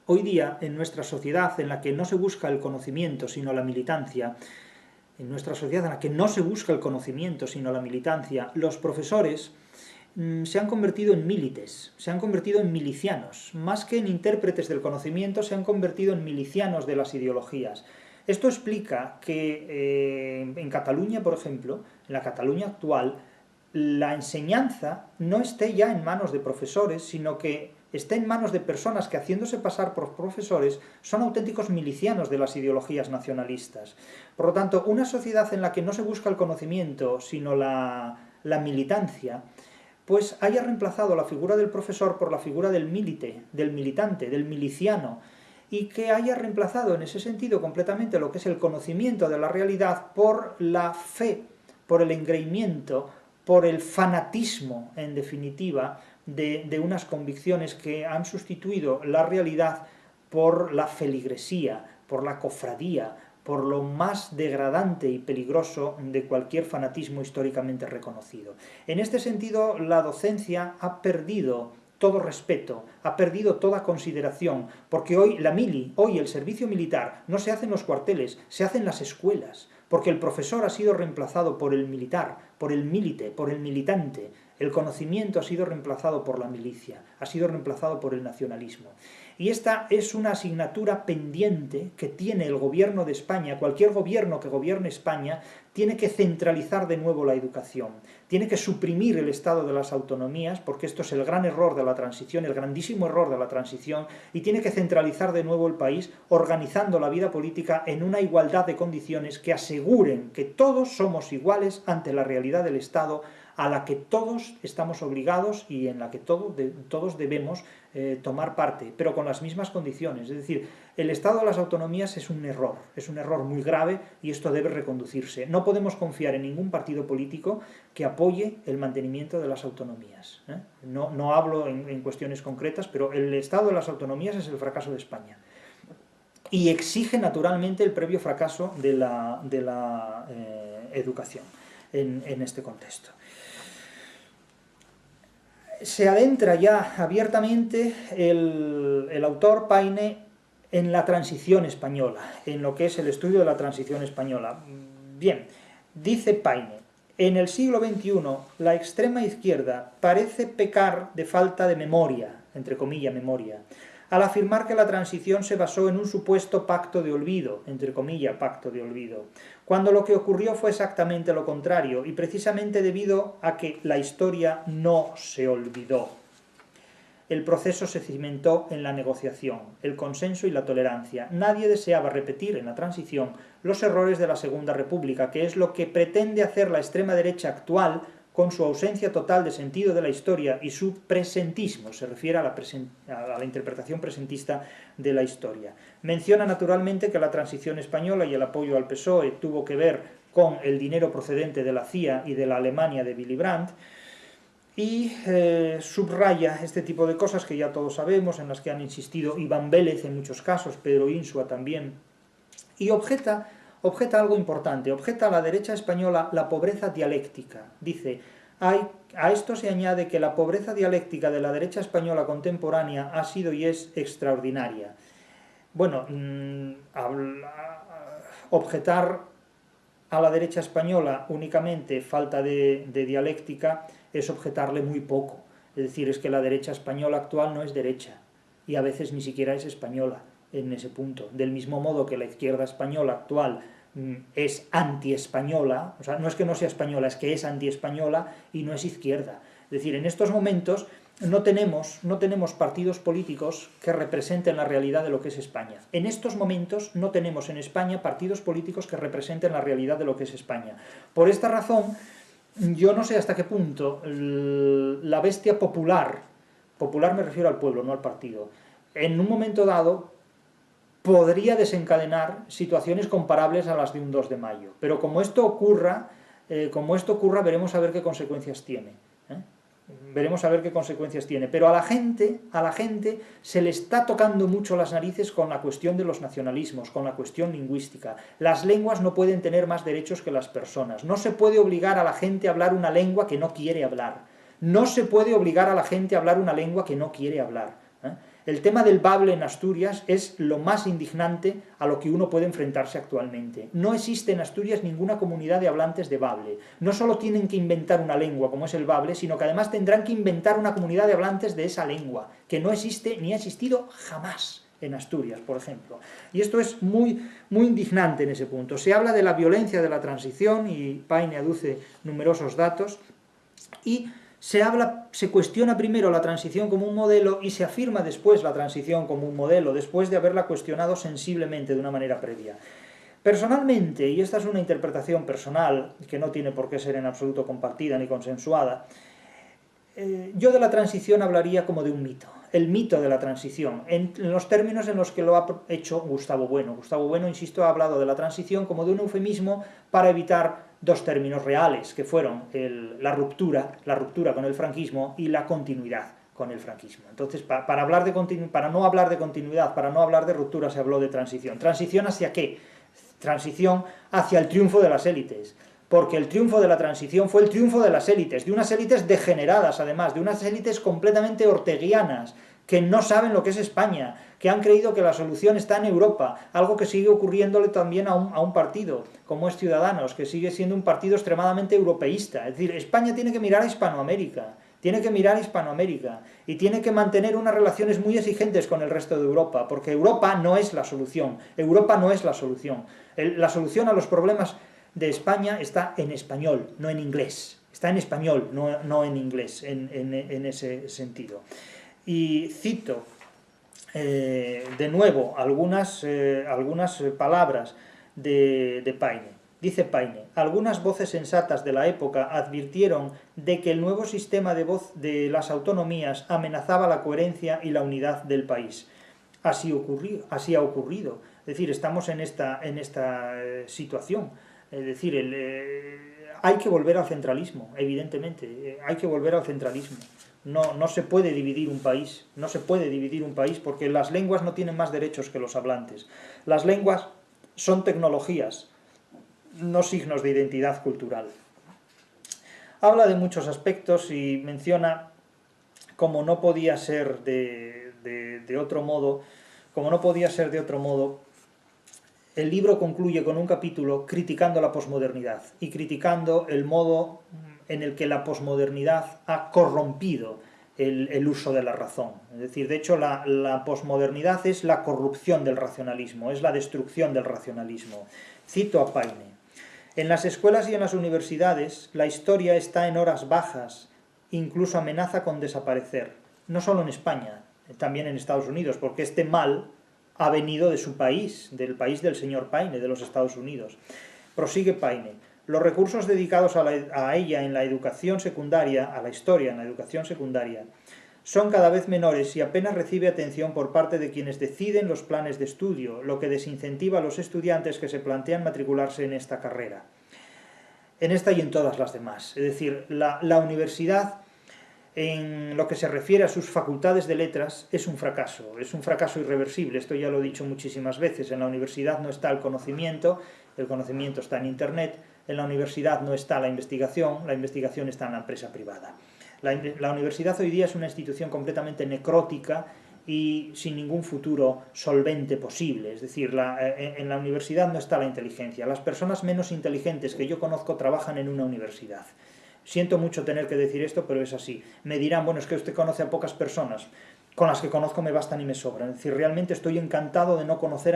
hoy día, en nuestra sociedad en la que no se busca el conocimiento sino la militancia, en nuestra sociedad en la que no se busca el conocimiento sino la militancia, los profesores se han convertido en milites, se han convertido en milicianos. Más que en intérpretes del conocimiento, se han convertido en milicianos de las ideologías. Esto explica que en Cataluña, por ejemplo, en la Cataluña actual, la enseñanza no esté ya en manos de profesores, sino que esté en manos de personas que, haciéndose pasar por profesores, son auténticos milicianos de las ideologías nacionalistas. Por lo tanto, una sociedad en la que no se busca el conocimiento, sino la militancia, pues haya reemplazado la figura del profesor por la figura del milite, del militante, del miliciano, y que haya reemplazado en ese sentido completamente lo que es el conocimiento de la realidad por la fe, por el engreimiento, por el fanatismo, en definitiva, de unas convicciones que han sustituido la realidad por la feligresía, por la cofradía, por lo más degradante y peligroso de cualquier fanatismo históricamente reconocido. En este sentido, la docencia ha perdido todo respeto, ha perdido toda consideración, porque hoy la mili, hoy el servicio militar, no se hace en los cuarteles, se hace en las escuelas, porque el profesor ha sido reemplazado por el militar, por el milite, por el militante. El conocimiento ha sido reemplazado por la milicia, ha sido reemplazado por el nacionalismo. Y esta es una asignatura pendiente que tiene el gobierno de España. Cualquier gobierno que gobierne España tiene que centralizar de nuevo la educación, tiene que suprimir el estado de las autonomías, porque esto es el gran error de la transición, el grandísimo error de la transición, y tiene que centralizar de nuevo el país, organizando la vida política en una igualdad de condiciones que aseguren que todos somos iguales ante la realidad del Estado, a la que todos estamos obligados y en la que todos debemos tomar parte, pero con las mismas condiciones. Es decir, el estado de las autonomías es un error muy grave, y esto debe reconducirse. No podemos confiar en ningún partido político que apoye el mantenimiento de las autonomías. No hablo en cuestiones concretas, pero el estado de las autonomías es el fracaso de España. Y exige naturalmente el previo fracaso de la educación en este contexto. Se adentra ya abiertamente el autor Paine en la transición española, en lo que es el estudio de la transición española. Bien, dice Paine, en el siglo XXI la extrema izquierda parece pecar de falta de memoria, entre comillas memoria, al afirmar que la transición se basó en un supuesto pacto de olvido, entre comillas pacto de olvido, cuando lo que ocurrió fue exactamente lo contrario, y precisamente debido a que la historia no se olvidó. El proceso se cimentó en la negociación, el consenso y la tolerancia. Nadie deseaba repetir en la transición los errores de la Segunda República, que es lo que pretende hacer la extrema derecha actual, con su ausencia total de sentido de la historia y su presentismo, se refiere a la interpretación presentista de la historia. Menciona naturalmente que la transición española y el apoyo al PSOE tuvo que ver con el dinero procedente de la CIA y de la Alemania de Willy Brandt, y subraya este tipo de cosas que ya todos sabemos, en las que han insistido Iván Vélez en muchos casos, Pedro Insua también, y objeta algo importante, objeta a la derecha española la pobreza dialéctica. Dice, a esto se añade que la pobreza dialéctica de la derecha española contemporánea ha sido y es extraordinaria. Bueno, objetar a la derecha española únicamente falta de dialéctica es objetarle muy poco. Es decir, es que la derecha española actual no es derecha, y a veces ni siquiera es española en ese punto. Del mismo modo que la izquierda española actual es anti-española, o sea, no es que no sea española, es que es anti-española y no es izquierda. Es decir, en estos momentos no tenemos partidos políticos que representen la realidad de lo que es España. En estos momentos no tenemos en España partidos políticos que representen la realidad de lo que es España. Por esta razón, yo no sé hasta qué punto la bestia popular me refiero al pueblo, no al partido, en un momento dado podría desencadenar situaciones comparables a las de un 2 de mayo. Pero como esto ocurra, veremos a ver qué consecuencias tiene. Veremos a ver qué consecuencias tiene. Pero a la gente se le está tocando mucho las narices con la cuestión de los nacionalismos, con la cuestión lingüística. Las lenguas no pueden tener más derechos que las personas. No se puede obligar a la gente a hablar una lengua que no quiere hablar. No se puede obligar a la gente a hablar una lengua que no quiere hablar. El tema del bable en Asturias es lo más indignante a lo que uno puede enfrentarse actualmente. No existe en Asturias ninguna comunidad de hablantes de bable. No solo tienen que inventar una lengua como es el bable, sino que además tendrán que inventar una comunidad de hablantes de esa lengua, que no existe ni ha existido jamás en Asturias, por ejemplo. Y esto es muy, muy indignante en ese punto. Se habla de la violencia de la transición, y Paine aduce numerosos datos, y se cuestiona primero la transición como un modelo y se afirma después la transición como un modelo, después de haberla cuestionado sensiblemente de una manera previa. Personalmente, y esta es una interpretación personal, que no tiene por qué ser en absoluto compartida ni consensuada, yo de la transición hablaría como de un mito, el mito de la transición, en los términos en los que lo ha hecho Gustavo Bueno. Gustavo Bueno, insisto, ha hablado de la transición como de un eufemismo para evitar dos términos reales, que fueron la ruptura con el franquismo y la continuidad con el franquismo. Entonces, para no hablar de continuidad, para no hablar de ruptura, se habló de transición. ¿Transición hacia qué? Transición hacia el triunfo de las élites. Porque el triunfo de la transición fue el triunfo de las élites, de unas élites degeneradas además, de unas élites completamente orteguianas, que no saben lo que es España, que han creído que la solución está en Europa, algo que sigue ocurriéndole también a un partido, como es Ciudadanos, que sigue siendo un partido extremadamente europeísta. Es decir, España tiene que mirar a Hispanoamérica, y tiene que mantener unas relaciones muy exigentes con el resto de Europa, porque Europa no es la solución, La solución a los problemas de España está en español, no en inglés. Está en español, no en inglés, en ese sentido. Y cito de nuevo algunas palabras de Paine. Dice Paine: algunas voces sensatas de la época advirtieron de que el nuevo sistema de voz de las autonomías amenazaba la coherencia y la unidad del país. Así ha ocurrido. Es decir, estamos en esta situación. Es decir, hay que volver al centralismo, evidentemente, hay que volver al centralismo. No se puede dividir un país, porque las lenguas no tienen más derechos que los hablantes. Las lenguas son tecnologías, no signos de identidad cultural. Habla de muchos aspectos y menciona, como no podía ser de otro modo, el libro concluye con un capítulo criticando la posmodernidad y criticando el modo en el que la posmodernidad ha corrompido el uso de la razón. Es decir, de hecho, la posmodernidad es la corrupción del racionalismo, es la destrucción del racionalismo. Cito a Paine: en las escuelas y en las universidades la historia está en horas bajas, incluso amenaza con desaparecer. No solo en España, también en Estados Unidos, porque este mal ha venido de su país, del país del señor Paine, de los Estados Unidos. Prosigue Paine: los recursos dedicados a ella en la educación secundaria, a la historia en la educación secundaria, son cada vez menores y apenas recibe atención por parte de quienes deciden los planes de estudio, lo que desincentiva a los estudiantes que se plantean matricularse en esta carrera. En esta y en todas las demás. Es decir, la universidad, en lo que se refiere a sus facultades de letras, es un fracaso irreversible. Esto ya lo he dicho muchísimas veces. En la universidad no está el conocimiento está en Internet. En la universidad no está la investigación está en la empresa privada. La universidad hoy día es una institución completamente necrótica y sin ningún futuro solvente posible. Es decir, en la universidad no está la inteligencia. Las personas menos inteligentes que yo conozco trabajan en una universidad. Siento mucho tener que decir esto, pero es así. Me dirán, bueno, es que usted conoce a pocas personas. Con las que conozco me bastan y me sobran. Es decir, realmente estoy encantado de no conocer